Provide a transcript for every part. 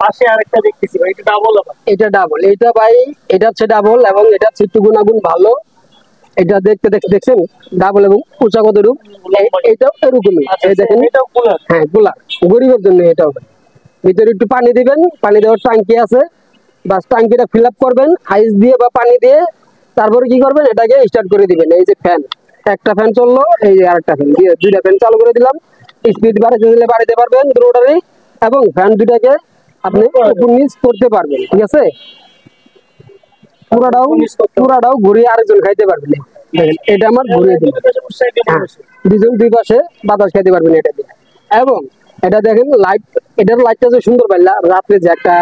পাশে আরেকটা দেখতেছি ভাই, এটা ডাবল আবার। এটা ডাবল, এটা ভাই এটা হচ্ছে ডাবল এবং এটা হচ্ছে একটু গুণাগুণ ভালো। এটা দেখতে দেখছেন ডাবল এবং উঁচা কতটুকু, এটাও এরকমই। আচ্ছা, এই দেখেন, এটাও কুলার। হ্যাঁ কুলার, গরিবের জন্য এটাও। ভিতরে একটু পানি দিবেন, পানি দেওয়ার ট্যাঙ্কি আছে, বাস ট্যাঙ্কিটা ফিল আপ করবেন আইস দিয়ে বা পানি দিয়ে। তারপরে কি করবেন, এটাকে স্টার্ট করে দিবেন। এই যে ফ্যান, একটা ফ্যান চললো, এই যে আরেকটা ফ্যান দিয়ে দুইটা ফ্যান চালু করে দিলাম। স্পিড বাড়াতে দিলে বাড়াতে পারবেন রোটারি, এবং ফ্যান দুটাকে আপনি উপর নিচ করতে পারবেন। ঠিক আছে, পুরাটাও ঘুরিয়ে আরেকজন খাইতে পারবেন। দেখেন এটা আমার ঘুরিয়ে দিল, হ্যাঁ দুজন দুই পাশে বাতাস খাইতে পারবেন এটা দিয়ে। এবং এটা দেখেন লাইট, এটার লাইটটা যে সুন্দর পাইলা রাত্রে, যে একটা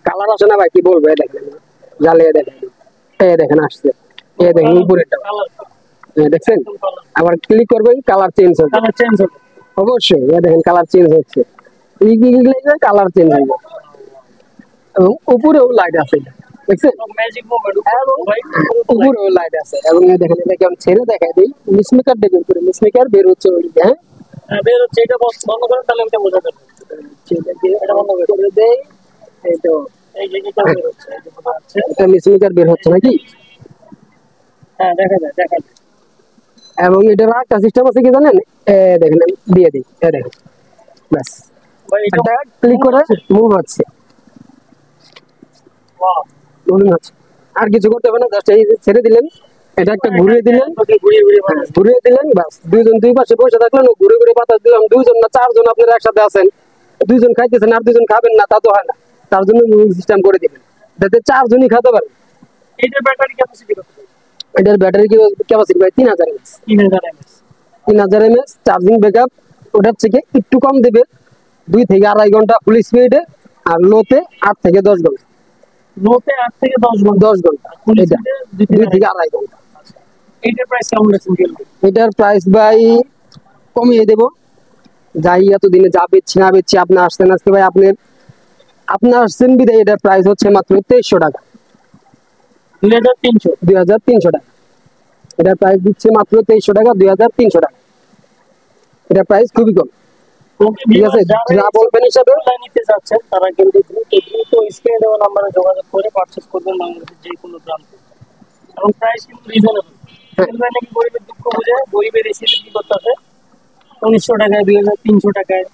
কালার আসে না ভাই, কি বলবো, এই দেখেন জ্বালিয়ে দেখেন, এই দেখেন আসছে, এই দেখেন উপরেরটা দেখছেন। আবার ক্লিক করবেন, কালার চেঞ্জ হবে, অবশ্যই এই দেখেন কালার চেঞ্জ হচ্ছে, কালার চেঞ্জ হয়ে যাবে। এবং উপরেও লাইট আছে, দেখছেন উপরেও লাইট আছে। এবং দেখেন এটাকে আমি ছেড়ে দেখাই দিই, মিসমেকার দেখুন, পুরো মিসমেকার বের হচ্ছে ওইদিকে। হ্যাঁ বের হচ্ছে, এটা বন্ধ করেন তাহলে এটা বোঝা যাবে। এটা বন্ধ করে দেই, এই তো এই যে এটা বের হচ্ছে, এই যে বোঝা যাচ্ছে। এটা মিসমেকার বের হচ্ছে নাকি? হ্যাঁ দেখা যায়, দেখা যায়। এবং এটার একটা সিস্টেম আছে কি জানেন, দেখেন আমি দিয়ে দিই, দেখেন ব্যাস ভাই এটা ক্লিক করে মুভ হচ্ছে, ওয়াও, মুভিং হচ্ছে। আর কিছু করতে হবে না, জাস্ট এই যে ছেড়ে দিলেন, এটা একটা ঘুরিয়ে দিলেন, ঘুরিয়ে দিলেন, বাস দুইজন দুই পাশে বসে থাকলেন, ও ঘুরে ঘুরে বাতাস দিলাম। দুইজন না চারজন আপনারা একসাথে আছেন, দুইজন খাইতেছেন আর দুইজন খাবেন না, তা তো হয় না। তার জন্য মুভিং সিস্টেম করে দিবেন, যাতে চারজনই খেতে পারে। এটার ব্যাটারি ক্যাপাসিটি কত? এটার ব্যাটারি ক্যাপাসিটি ভাই 3000 mAh। 3000 mAh। 3000 mAh charging backup. ওটার থেকে একটু কম দেবে, 2 থেকে 2.5 ঘন্টা ফুল স্পিডে, আর লোতে 8 থেকে 10 ঘন্টা। লোতে 8 থেকে 10 ঘন্টা, 10 ঘন্টা, এটা 2 থেকে 2.5 ঘন্টা। এটার প্রাইস কেমন রাখছেন? এটার প্রাইস ভাই কমিয়ে দেব, যাই এতদিনে যা বেচছি না বেচছি, আপনি আসছেন আজকে ভাই, আপনি আসছেন বিদায়, এটার প্রাইস হচ্ছে মাত্র 2300 টাকা। 2300 টাকা এটার প্রাইস দিচ্ছে, মাত্র 2300 টাকা, 2300 টাকা। এটার প্রাইস খুবই কম। ঠিক আছে, যা বলবেন হিসাবে নিতে চাচ্ছেন তারা কিন্তু দ্রুত স্ক্রিনে দেওয়া নম্বরে যোগাযোগ করে পারচেজ করবেন বাংলাদেশের যে কোনো প্রান্তে। এবং প্রাইস কিন্তু রিজনেবল। নাকি গরিবের দুঃখ বুঝে গরিবের এসি বিক্রি করতে হবে 1900 টাকায়, 2300 টাকায়।